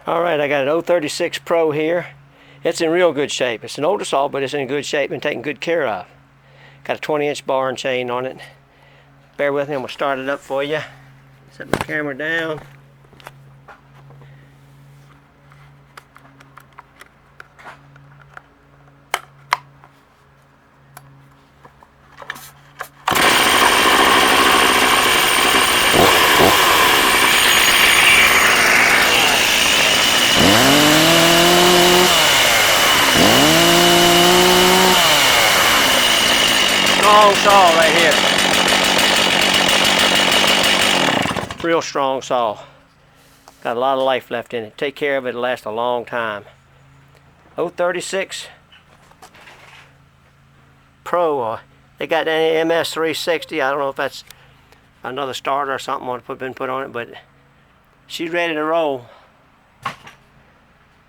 Alright, I got an 036 Pro here. It's in real good shape. It's an older saw, but it's in good shape and taken good care of. Got a 20-inch bar and chain on it. Bear with me, I'm going to start it up for you. Set my camera down. Strong saw right here. Real strong saw. Got a lot of life left in it. Take care of it, it'll last a long time. 036 Pro. They got an MS360. I don't know if that's another starter or something been put on it, but she's ready to roll.